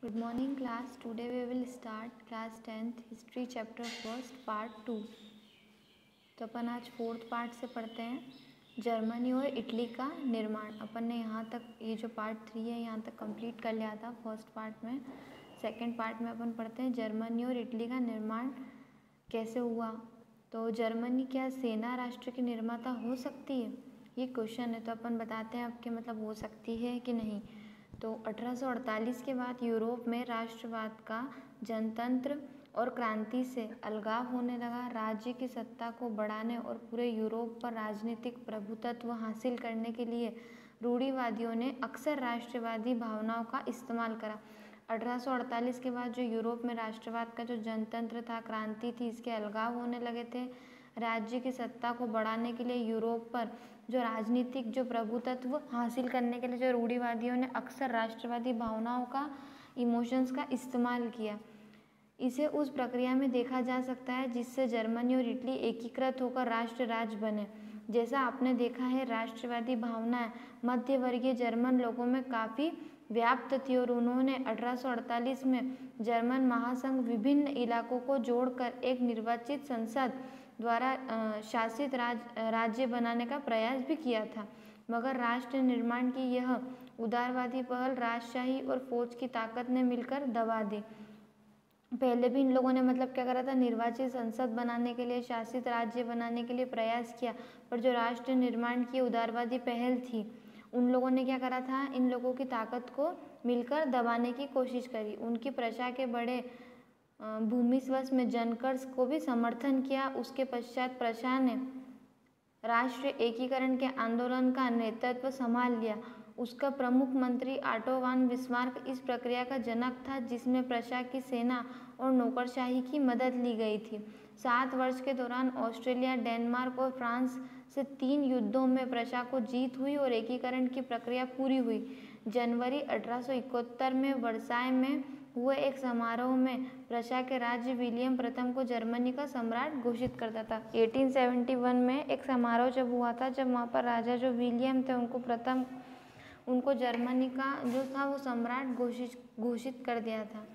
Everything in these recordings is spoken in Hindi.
Good morning class. Today we will start class 10th history chapter first part 2. तो अपन आज फोर्थ पार्ट से पढ़ते हैं जर्मनी और इटली का निर्माण। अपन ने यहाँ तक ये जो पार्ट 3 है यहाँ तक कंप्लीट कर लिया था फर्स्ट पार्ट में। सेकंड पार्ट में अपन पढ़ते हैं जर्मनी और इटली का निर्माण कैसे हुआ। तो जर्मनी क्या सेना राष्ट्र की निर्माता हो सकती है, ये क्वेश्चन है। तो अपन बताते हैं आपके मतलब हो सकती है कि नहीं। तो 1848 के बाद यूरोप में राष्ट्रवाद का जनतंत्र और क्रांति से अलगाव होने लगा। राज्य की सत्ता को बढ़ाने और पूरे यूरोप पर राजनीतिक प्रभुत्व हासिल करने के लिए रूढ़िवादियों ने अक्सर राष्ट्रवादी भावनाओं का इस्तेमाल करा। 1848 के बाद जो यूरोप में राष्ट्रवाद का जो जनतंत्र था, क्रांति थी, इसके अलगाव होने लगे थे। राज्य की सत्ता को बढ़ाने के लिए यूरोप पर जो राजनीतिक जो प्रभुत्व हासिल करने के लिए जो रूढ़िवादियों ने अक्सर राष्ट्रवादी भावनाओं का, इमोशंस का इस्तेमाल किया। इसे उस प्रक्रिया में देखा जा सकता है जिससे जर्मनी और इटली एकीकृत होकर राष्ट्र राज्य बने। जैसा आपने देखा है, राष्ट्रवादी भावनाएं मध्य वर्गीय जर्मन लोगों में काफ़ी व्याप्त थी और उन्होंने 1848 में जर्मन महासंघ विभिन्न इलाकों को जोड़कर एक निर्वाचित संसद द्वारा शासित राज्य बनाने का प्रयास भी किया था। मगर राष्ट्र निर्माण की यह उदारवादी पहल राजशाही और फौज की ताकत ने मिलकर दबा दी। पहले भी इन लोगों ने मतलब क्या करा था, निर्वाचित संसद बनाने के लिए, शासित राज्य बनाने के लिए प्रयास किया, पर जो राष्ट्र निर्माण की उदारवादी पहल थी उन लोगों ने क्या करा था, इन लोगों की ताकत को मिलकर दबाने की कोशिश करी। उनकी प्रजा के बड़े भूमिस्वस में जनकर्स को भी समर्थन किया। उसके पश्चात प्रजा ने राष्ट्र एकीकरण के आंदोलन का नेतृत्व संभाल लिया। उसका प्रमुख मंत्री ऑटो वान बिस्मार्क इस प्रक्रिया का जनक था जिसमें प्रजा की सेना और नौकरशाही की मदद ली गई थी। 7 वर्ष के दौरान ऑस्ट्रेलिया, डेनमार्क और फ्रांस से 3 युद्धों में प्रजा को जीत हुई और एकीकरण की प्रक्रिया पूरी हुई। जनवरी 1871 में वर्साय में हुए एक समारोह में प्रजा के राज्य विलियम प्रथम को जर्मनी का सम्राट घोषित करता था। 1871 में एक समारोह जब हुआ था, जब वहाँ पर राजा जो विलियम थे उनको जर्मनी का जो था वो सम्राट घोषित कर दिया था।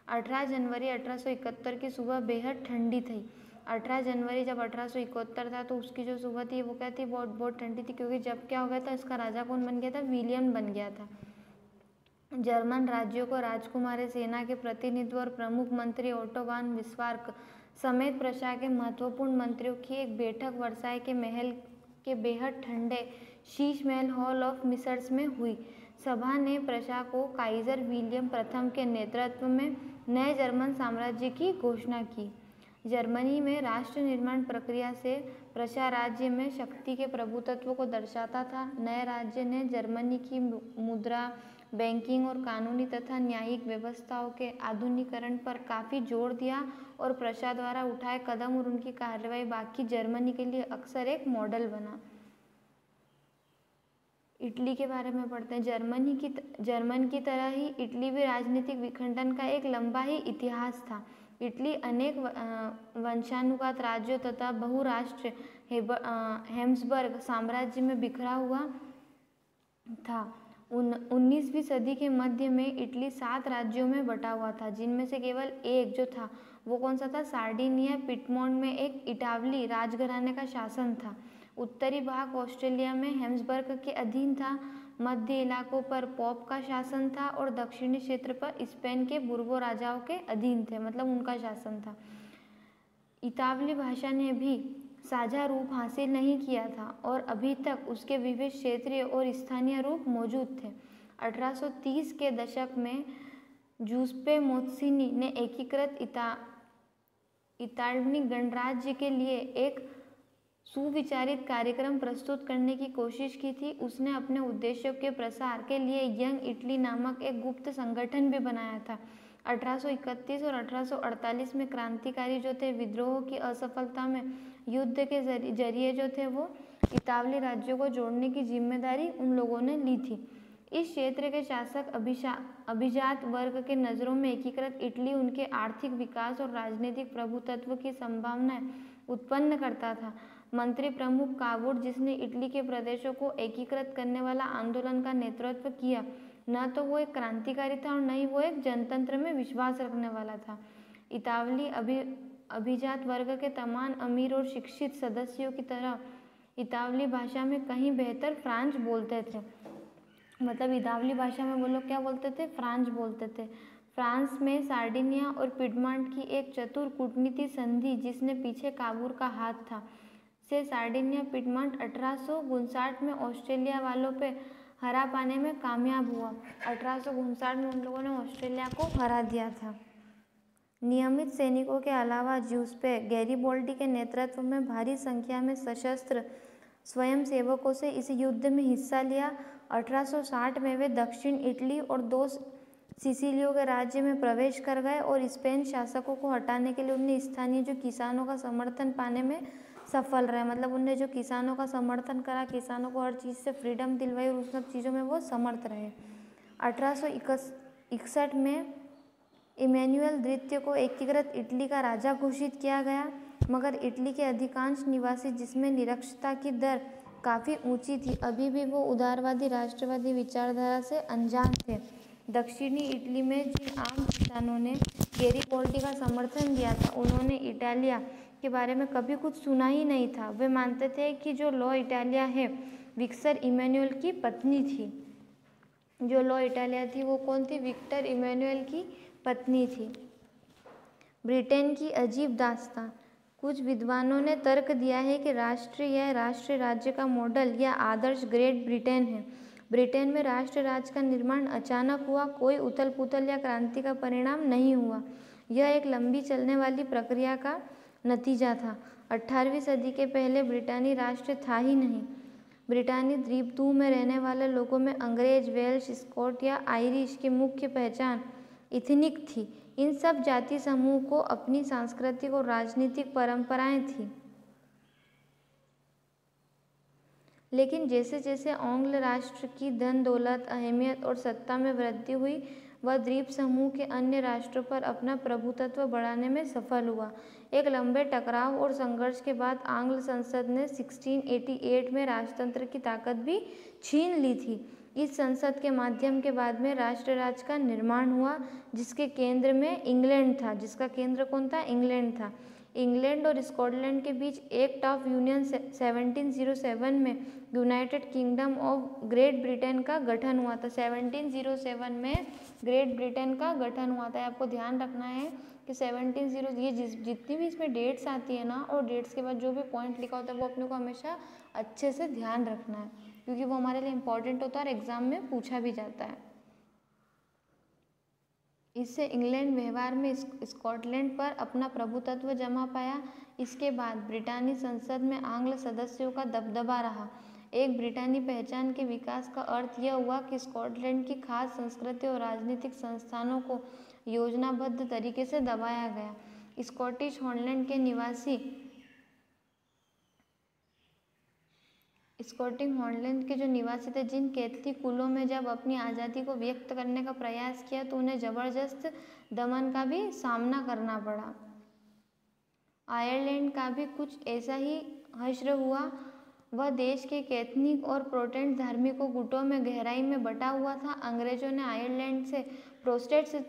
18 जनवरी 1871 की सुबह बेहद ठंडी थी। 18 जनवरी जब 1871 था तो उसकी जो सुबह थी वो क्या थी, बहुत ठंडी थी, क्योंकि जब क्या हो गया था, इसका राजा कौन बन गया था, विलियम बन गया था। जर्मन राज्यों को राजकुमारी सेना के प्रतिनिधि और प्रमुख मंत्री ऑटो वान बिस्मार्क समेत प्रजा के महत्वपूर्ण मंत्रियों की एक बैठक वर्साय के महल के बेहद ठंडे Sheesh Mahal hall of Mrs में हुई। सभा ने प्रजा को काइजर विलियम प्रथम के नेतृत्व में नए जर्मन साम्राज्य की घोषणा की। जर्मनी में राष्ट्र निर्माण प्रक्रिया से प्रजा राज्य में शक्ति के प्रभुत्व को दर्शाता था। नए राज्य ने जर्मनी की मुद्रा, बैंकिंग और कानूनी तथा न्यायिक व्यवस्थाओं के आधुनिकीकरण पर काफ़ी जोर दिया और प्रजा द्वारा उठाए कदम और उनकी कार्रवाई बाकी जर्मनी के लिए अक्सर एक मॉडल बना। इटली के बारे में पढ़ते हैं। जर्मन की तरह ही इटली भी राजनीतिक विखंडन का एक लंबा ही इतिहास था। इटली अनेक वंशानुगत राज्यों तथा बहुराष्ट्र हेम्सबर्ग साम्राज्य में बिखरा हुआ था। 19वीं सदी के मध्य में इटली 7 राज्यों में बटा हुआ था, जिनमें से केवल एक जो था वो कौन सा था, सार्डिनिया पिटमोंट में एक इटावली राजघराने का शासन था। उत्तरी भाग ऑस्ट्रेलिया में हेम्सबर्ग के अधीन था। मध्य इलाकों पर पोप का शासन था और दक्षिणी क्षेत्र पर स्पेन के बुर्बो राजाओं के अधीन थे, मतलब उनका शासन था। इतावली भाषा ने भी साझा रूप हासिल नहीं किया था और अभी तक उसके विविध क्षेत्रीय और स्थानीय रूप मौजूद थे। 1830 के दशक में जूसेप्पे मोत्सिनी ने एकीकृत इतालवी गणराज्य के लिए एक सुविचारित कार्यक्रम प्रस्तुत करने की कोशिश की थी। उसने अपने उद्देश्यों के प्रसार के लिए यंग इटली नामक एक गुप्त संगठन भी बनाया था। 1831 और 1848 में क्रांतिकारी जो थे विद्रोह की असफलता में युद्ध के जरिए जो थे वो इतावली राज्यों को जोड़ने की जिम्मेदारी उन लोगों ने ली थी। इस क्षेत्र के शासक अभिजात वर्ग के नज़रों में एकीकृत इटली उनके आर्थिक विकास और राजनीतिक प्रभुत्व की संभावनाएं उत्पन्न करता था। मंत्री प्रमुख कावुट, जिसने इटली के प्रदेशों को एकीकृत करने वाला आंदोलन का नेतृत्व किया, न तो वो एक क्रांतिकारी था और न ही वो एक जनतंत्र में विश्वास रखने वाला था। इतावली अभिजात वर्ग के तमाम अमीर और शिक्षित सदस्यों की तरह इतावली भाषा में कहीं बेहतर फ्रांच बोलते थे। मतलब इतावली भाषा में वो लोग क्या बोलते थे? फ्रांच बोलते थे। फ्रांस में सार्डिनिया और पिडमॉन्ट की एक चतुर कूटनीति संधि, जिसने पीछे काबूल का हाथ था, से सार्डिनिया पिडमॉन्ट 1859 में ऑस्ट्रेलिया वालों पे हरा पाने में कामयाब हुआ। 1859 में उन लोगों ने ऑस्ट्रेलिया को हरा दिया था। नियमित सैनिकों के अलावा ज्यूसेppe गैरिबोल्डी के नेतृत्व में भारी संख्या में सशस्त्र स्वयंसेवकों से इस युद्ध में हिस्सा लिया। 1860 में वे दक्षिण इटली और 2 सिसिलियों के राज्य में प्रवेश कर गए और स्पेन शासकों को हटाने के लिए उन्हें स्थानीय जो किसानों का समर्थन पाने में सफल रहे। मतलब उनने जो किसानों का समर्थन करा, किसानों को हर चीज़ से फ्रीडम दिलवाई और उस सब चीज़ों में वो समर्थ रहे। 1861 में इमैनुअल द्वितीय को एकीकृत इटली का राजा घोषित किया गया, मगर इटली के अधिकांश निवासी, जिसमें निरक्षरता की दर काफ़ी ऊंची थी, अभी भी वो उदारवादी राष्ट्रवादी विचारधारा से अनजान थे। दक्षिणी इटली में जिन आम किसानों ने गैरिबोल्डी का समर्थन दिया था, उन्होंने इटालिया के बारे में कभी कुछ सुना ही नहीं था। वे मानते थे कि जो लॉ इटालिया है विक्टर इमैनुअल की पत्नी थी। जो लॉ इटालिया थी वो कौन थी? विक्टर इमैनुअल की पत्नी थी। ब्रिटेन की अजीब दास्तान। कुछ विद्वानों ने तर्क दिया है कि राष्ट्र राज्य का मॉडल या आदर्श ग्रेट ब्रिटेन है। ब्रिटेन में राष्ट्र राज्य का निर्माण अचानक हुआ, कोई उथल पुथल या क्रांति का परिणाम नहीं हुआ। यह एक लंबी चलने वाली प्रक्रिया का नतीजा था। 18वीं सदी के पहले ब्रिटानी राष्ट्र था ही नहीं। ब्रिटानी द्वीपसमूह में रहने वाले लोगों में अंग्रेज, वेल्श, स्कॉट या आयरिश की मुख्य पहचान इथनिक थी। इन सब जाति समूह को अपनी सांस्कृतिक और राजनीतिक परंपराएं थीं। लेकिन जैसे जैसे आंग्ल राष्ट्र की धन दौलत, अहमियत और सत्ता में वृद्धि हुई, वह द्वीप समूह के अन्य राष्ट्रों पर अपना प्रभुत्व बढ़ाने में सफल हुआ। एक लंबे टकराव और संघर्ष के बाद आंग्ल संसद ने 1688 में राजतंत्र की ताकत भी छीन ली थी। इस संसद के माध्यम के बाद में राष्ट्र राज्य का निर्माण हुआ, जिसके केंद्र में इंग्लैंड था। जिसका केंद्र कौन था? इंग्लैंड था। इंग्लैंड और स्कॉटलैंड के बीच एक्ट ऑफ यूनियन 1707 में United kingdom of great Britain का गठन हुआ था। 1707 में ग्रेट ब्रिटेन का गठन हुआ था। आपको ध्यान रखना है कि 1700 ये जितनी भी इसमें डेट्स आती है ना, और डेट्स के बाद जो भी पॉइंट लिखा होता है वो अपने को हमेशा अच्छे से ध्यान रखना है, क्योंकि वो हमारे लिए इम्पॉर्टेंट होता है और एग्जाम में पूछा भी जाता है। इससे इंग्लैंड व्यवहार में स्कॉटलैंड पर अपना प्रभुत्व जमा पाया। इसके बाद ब्रिटानी संसद में आंग्ल सदस्यों का दबदबा रहा। एक ब्रिटानी पहचान के विकास का अर्थ यह हुआ कि स्कॉटलैंड की खास संस्कृति और राजनीतिक संस्थानों को योजनाबद्ध तरीके से दबाया गया। स्कॉटिश हॉलैंड के निवासी स्कॉटिश हॉलैंड के जो निवासी थे, जिन कैथलिक कुलों में जब अपनी आज़ादी को व्यक्त करने का प्रयास किया तो उन्हें ज़बरदस्त दमन का भी सामना करना पड़ा। आयरलैंड का भी कुछ ऐसा ही हश्र हुआ। वह देश के कैथलिक और प्रोटेस्टेंट धार्मिकों गुटों में गहराई में बटा हुआ था। अंग्रेजों ने आयरलैंड से प्रोटेस्टेंट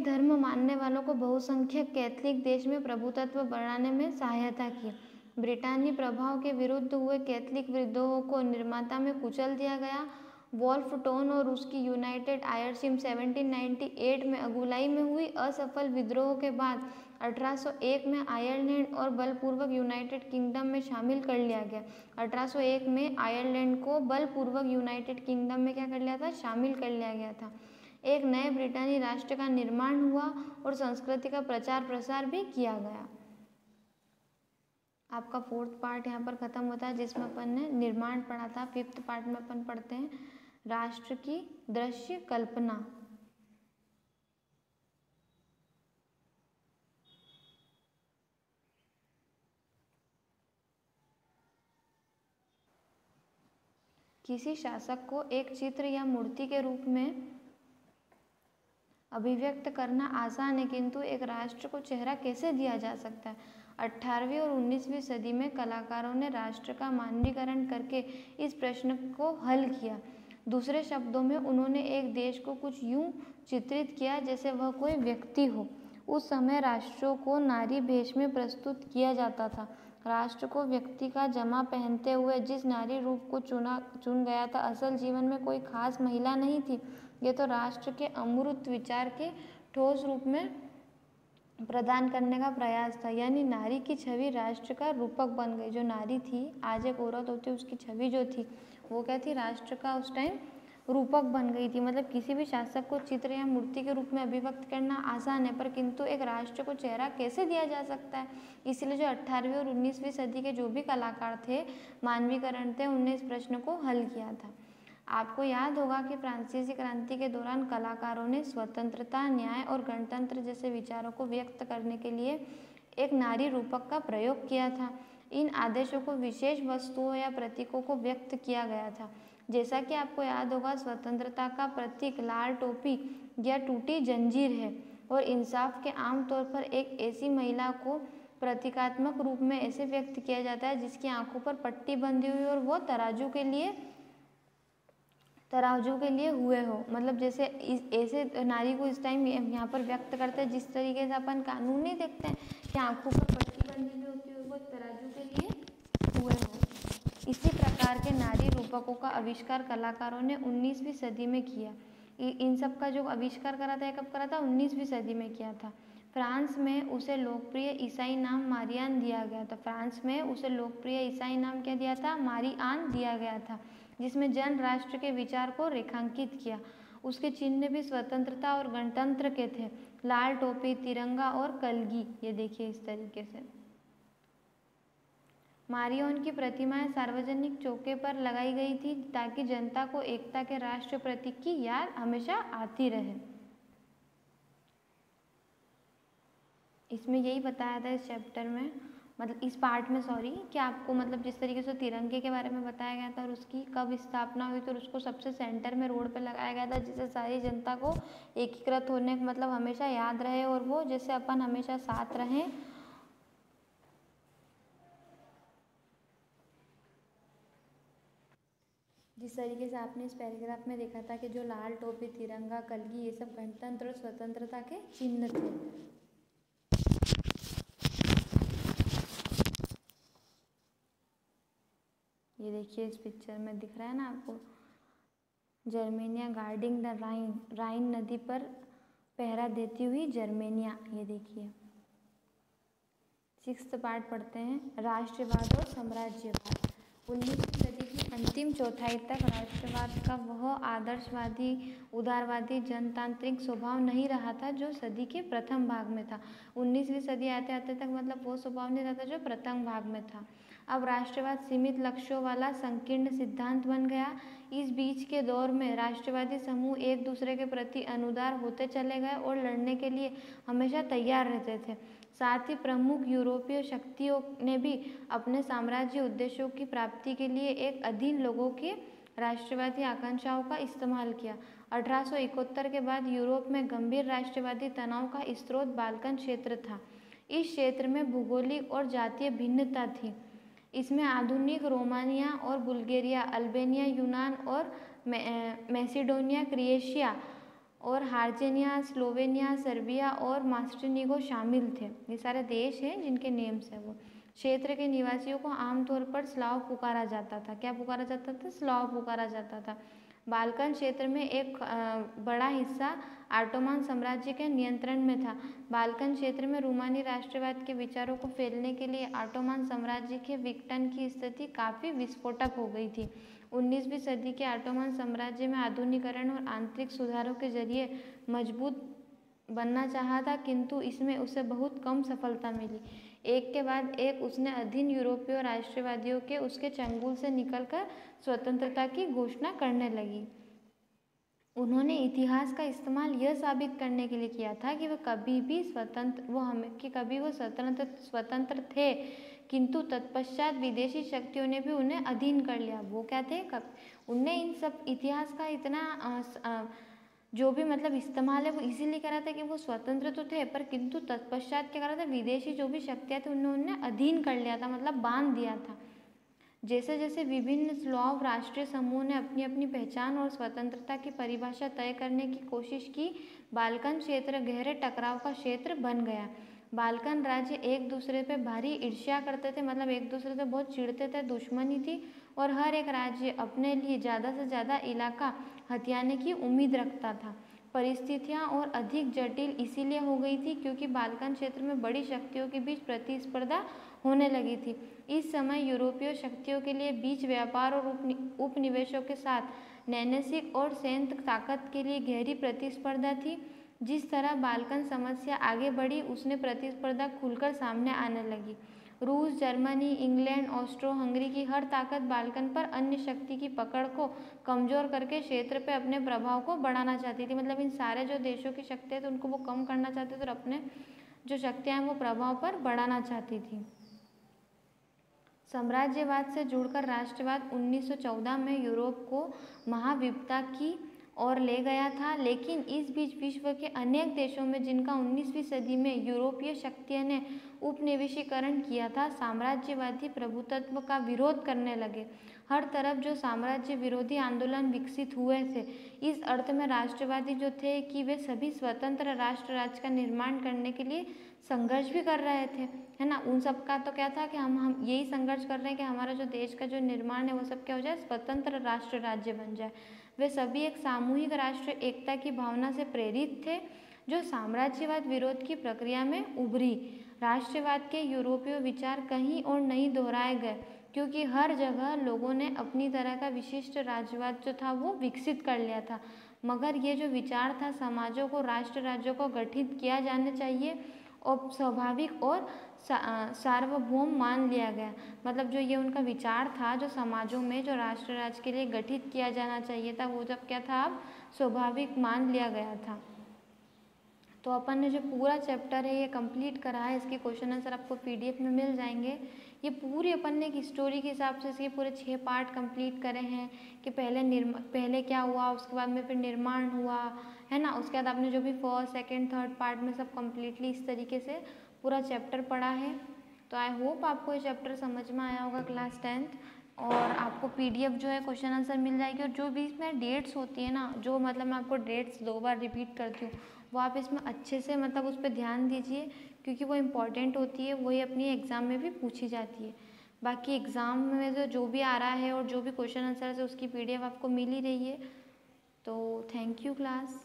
धर्म मानने वालों को बहुसंख्यक कैथलिक देश में प्रभुत्व बढ़ाने में सहायता की। ब्रिटानी प्रभाव के विरुद्ध हुए कैथलिक विद्रोह को निर्माता में कुचल दिया गया। वॉल्फ टोन और उसकी यूनाइटेड आयरशिप 1798 में अगुवाई में हुई असफल विद्रोह के बाद 1801 में आयरलैंड और बलपूर्वक यूनाइटेड किंगडम में शामिल कर लिया गया। 1801 में आयरलैंड को बलपूर्वक यूनाइटेड किंगडम में क्या कर लिया था? शामिल कर लिया गया था। एक नए ब्रिटानी राष्ट्र का निर्माण हुआ और संस्कृति का प्रचार प्रसार भी किया गया। आपका 4th पार्ट यहाँ पर खत्म होता है, जिसमें अपन ने निर्माण पढ़ा था। 5th पार्ट में अपन पढ़ते हैं राष्ट्र की दृश्य कल्पना। किसी शासक को एक चित्र या मूर्ति के रूप में अभिव्यक्त करना आसान है, किंतु एक राष्ट्र को चेहरा कैसे दिया जा सकता है? 18वीं और 19वीं सदी में कलाकारों ने राष्ट्र का मानवीकरण करके इस प्रश्न को हल किया। दूसरे शब्दों में उन्होंने एक देश को कुछ यूं चित्रित किया जैसे वह कोई व्यक्ति हो। उस समय राष्ट्रों को नारी भेष में प्रस्तुत किया जाता था। राष्ट्र को व्यक्ति का जमा पहनते हुए जिस नारी रूप को चुन गया था, असल जीवन में कोई खास महिला नहीं थी। ये तो राष्ट्र के अमूर्त विचार के ठोस रूप में प्रदान करने का प्रयास था। यानी नारी की छवि राष्ट्र का रूपक बन गई। जो नारी थी, आज एक औरत होती, उसकी छवि जो थी वो क्या थी, राष्ट्र का उस टाइम रूपक बन गई थी। मतलब किसी भी शासक को चित्र या मूर्ति के रूप में अभिव्यक्त करना आसान है, पर किंतु एक राष्ट्र को चेहरा कैसे दिया जा सकता है। इसलिए जो 18वीं और 19वीं सदी के जो भी कलाकार थे, मानवीकरण थे, उनने इस प्रश्न को हल किया था। आपको याद होगा कि फ्रांसीसी क्रांति के दौरान कलाकारों ने स्वतंत्रता, न्याय और गणतंत्र जैसे विचारों को व्यक्त करने के लिए एक नारी रूपक का प्रयोग किया था। इन आदेशों को विशेष वस्तुओं या प्रतीकों को व्यक्त किया गया था। जैसा कि आपको याद होगा, स्वतंत्रता का प्रतीक लाल टोपी या टूटी जंजीर है, और इंसाफ के आमतौर पर एक ऐसी महिला को प्रतीकात्मक रूप में ऐसे व्यक्त किया जाता है जिसकी आंखों पर पट्टी बंधी हुई और वो तराजू के लिए हुए हो। मतलब जैसे ऐसे नारी को इस टाइम यहाँ पर व्यक्त करते हैं, जिस तरीके से अपन कानून नहीं देखते हैं कि आंखों पर पट्टी बंधी हुई होती है, वो तराजू के लिए हुए हो। इसी प्रकार के नारी रूपकों का आविष्कार कलाकारों ने 19वीं सदी में किया। इन सब का जो आविष्कार करा था, कब करा था, 19वीं सदी में किया था। फ्रांस में उसे लोकप्रिय ईसाई नाम मारियान दिया गया था। फ्रांस में उसे लोकप्रिय ईसाई नाम क्या दिया था, मारियान दिया गया था, जिसमें जन राष्ट्र के विचार को रेखांकित किया। उसके चिन्ह भी स्वतंत्रता और गणतंत्र के थे, लाल टोपी, तिरंगा और कलगी। ये देखिए इस तरीके से मारियोन की प्रतिमाएं सार्वजनिक चौके पर लगाई गई थी ताकि जनता को एकता के राष्ट्र प्रतीक की याद हमेशा आती रहे। इसमें यही बताया था इस चैप्टर में, मतलब इस पार्ट में कि आपको मतलब जिस तरीके से तिरंगे के बारे में बताया गया था और उसकी कब स्थापना हुई, तो उसको सबसे सेंटर में रोड पे लगाया गया था, जिससे सारी जनता को एकीकृत होने का मतलब हमेशा याद रहे और वो जैसे अपन हमेशा साथ रहें। जिस तरीके से आपने इस पैराग्राफ में देखा था कि जो लाल टोपी, तिरंगा, कलगी, ये सब गणतंत्र और स्वतंत्रता के चिन्ह थे। ये देखिए इस पिक्चर में दिख रहा है ना आपको, जर्मेनिया गार्डिंग द राइन नदी पर पहरा देती हुई जर्मेनिया। ये देखिए 6th पार्ट पढ़ते हैं, राष्ट्रवाद और साम्राज्यवाद। 19वीं सदी की अंतिम चौथाई तक राष्ट्रवाद का वह आदर्शवादी, उदारवादी, जनतांत्रिक स्वभाव नहीं रहा था जो सदी के प्रथम भाग में था। 19वीं सदी आते आते तक मतलब वो स्वभाव नहीं रहता जो प्रथम भाग में था। अब राष्ट्रवाद सीमित लक्ष्यों वाला संकीर्ण सिद्धांत बन गया। इस बीच के दौर में राष्ट्रवादी समूह एक दूसरे के प्रति अनुदार होते चले गए और लड़ने के लिए हमेशा तैयार रहते थे। साथ ही प्रमुख यूरोपीय शक्तियों ने भी अपने साम्राज्य उद्देश्यों की प्राप्ति के लिए एक अधीन लोगों की राष्ट्रवादी आकांक्षाओं का इस्तेमाल किया। 1871 के बाद यूरोप में गंभीर राष्ट्रवादी तनाव का स्रोत बाल्कन क्षेत्र था। इस क्षेत्र में भूगोलिक और जातीय भिन्नता थी। इसमें आधुनिक रोमानिया और बुल्गारिया, अल्बेनिया, यूनान और मैसिडोनिया, क्रोएशिया और हार्जेनिया, स्लोवेनिया, सर्बिया और मास्टेनिगो शामिल थे। ये सारे देश हैं जिनके नेम्स हैं वो। क्षेत्र के निवासियों को आमतौर पर स्लाव पुकारा जाता था। क्या पुकारा जाता था? स्लाव पुकारा जाता था। बाल्कन क्षेत्र में एक बड़ा हिस्सा ऑटोमान साम्राज्य के नियंत्रण में था। बाल्कन क्षेत्र में रोमानी राष्ट्रवाद के विचारों को फैलने के लिए ऑटोमान साम्राज्य के विघटन की स्थिति काफ़ी विस्फोटक हो गई थी। 19वीं सदी के ऑटोमान साम्राज्य में आधुनिकीकरण और आंतरिक सुधारों के जरिए मजबूत बनना चाहा था, किंतु इसमें उसे बहुत कम सफलता मिली। एक के बाद एक उसने अधीन यूरोपीय राष्ट्रवादियों के उसके चंगुल से निकलकर स्वतंत्रता की घोषणा करने लगी। उन्होंने इतिहास का इस्तेमाल यह साबित करने के लिए किया था कि वह कभी भी स्वतंत्र थे, किंतु तत्पश्चात विदेशी शक्तियों ने भी उन्हें अधीन कर लिया। वो क्या थे? उनने इन सब इतिहास का इतना जो भी मतलब इस्तेमाल है वो इसीलिए करा था कि वो स्वतंत्र तो थे, पर किंतु तत्पश्चात क्या करा था, विदेशी जो भी शक्तियाँ थी उन्होंने अधीन कर लिया था, मतलब बांध दिया था। जैसे जैसे विभिन्न स्लाव राष्ट्रीय समूह ने अपनी अपनी पहचान और स्वतंत्रता की परिभाषा तय करने की कोशिश की, बाल्कन क्षेत्र गहरे टकराव का क्षेत्र बन गया। बाल्कन राज्य एक दूसरे पे भारी ईर्ष्या करते थे, मतलब एक दूसरे से बहुत चिढ़ते थे, दुश्मनी थी, और हर एक राज्य अपने लिए ज़्यादा से ज़्यादा इलाका हथियाने की उम्मीद रखता था। परिस्थितियाँ और अधिक जटिल इसीलिए हो गई थी क्योंकि बाल्कन क्षेत्र में बड़ी शक्तियों के बीच प्रतिस्पर्धा होने लगी थी। इस समय यूरोपीय शक्तियों के लिए बीच व्यापार और उपनिवेशों के साथ नैनसिक और सैन्य ताकत के लिए गहरी प्रतिस्पर्धा थी। जिस तरह बाल्कन समस्या आगे बढ़ी उसने प्रतिस्पर्धा खुलकर सामने आने लगी। रूस, जर्मनी, इंग्लैंड, ऑस्ट्रो हंगरी की हर ताकत बाल्कन पर अन्य शक्ति की पकड़ को कमज़ोर करके क्षेत्र पे अपने प्रभाव को बढ़ाना चाहती थी। मतलब इन सारे जो देशों की शक्तियाँ थी उनको वो कम करना चाहते थे और अपने जो शक्तियाँ हैं वो प्रभाव पर बढ़ाना चाहती थी। साम्राज्यवाद से जुड़कर राष्ट्रवाद 1914 में यूरोप को महाविपदा की ओर ले गया था, लेकिन इस बीच विश्व के अनेक देशों में जिनका 19वीं सदी में यूरोपीय शक्तियों ने उपनिवेशीकरण किया था, साम्राज्यवादी प्रभुत्व का विरोध करने लगे। हर तरफ जो साम्राज्य विरोधी आंदोलन विकसित हुए थे, इस अर्थ में राष्ट्रवादी जो थे कि वे सभी स्वतंत्र राष्ट्र राज्य का निर्माण करने के लिए संघर्ष भी कर रहे थे, है ना। उन सब का तो क्या था कि हम यही संघर्ष कर रहे हैं कि हमारा जो देश का जो निर्माण है वो सब क्या हो जाए, स्वतंत्र राष्ट्र राज्य बन जाए। वे सभी एक सामूहिक राष्ट्र एकता की भावना से प्रेरित थे जो साम्राज्यवाद विरोध की प्रक्रिया में उभरी। राष्ट्रवाद के यूरोपीय विचार कहीं और नहीं दोहराए गए क्योंकि हर जगह लोगों ने अपनी तरह का विशिष्ट राज्यवाद जो था वो विकसित कर लिया था, मगर ये जो विचार था समाजों को राष्ट्र राज्यों को गठित किया जाना चाहिए और स्वाभाविक और सार्वभौम मान लिया गया। मतलब जो ये उनका विचार था जो समाजों में जो राष्ट्र राज्य के लिए गठित किया जाना चाहिए था वो जब क्या था अब स्वाभाविक मान लिया गया था। तो अपन ने जो पूरा चैप्टर है ये कंप्लीट करा है, इसके क्वेश्चन आंसर आपको पीडीएफ में मिल जाएंगे। ये पूरी अपन ने एक स्टोरी के हिसाब से इसके पूरे 6 पार्ट कंप्लीट करे हैं कि पहले क्या हुआ, उसके बाद में फिर निर्माण हुआ, है ना। उसके बाद आपने जो भी फर्स्ट सेकंड थर्ड पार्ट में सब कम्प्लीटली इस तरीके से पूरा चैप्टर पढ़ा है। तो आई होप आपको ये चैप्टर समझ में आया होगा क्लास 10th, और आपको पीडीएफ जो है क्वेश्चन आंसर मिल जाएगी। और जो भी इसमें डेट्स होती है ना, जो मतलब मैं आपको डेट्स 2 बार रिपीट करती हूँ, वो आप इसमें अच्छे से मतलब उस पर ध्यान दीजिए क्योंकि वो इम्पॉर्टेंट होती है, वही अपनी एग्ज़ाम में भी पूछी जाती है। बाकी एग्ज़ाम में जो भी आ रहा है और जो भी क्वेश्चन आंसर है उसकी पीडीएफ आपको मिल ही रही है। तो थैंक यू क्लास।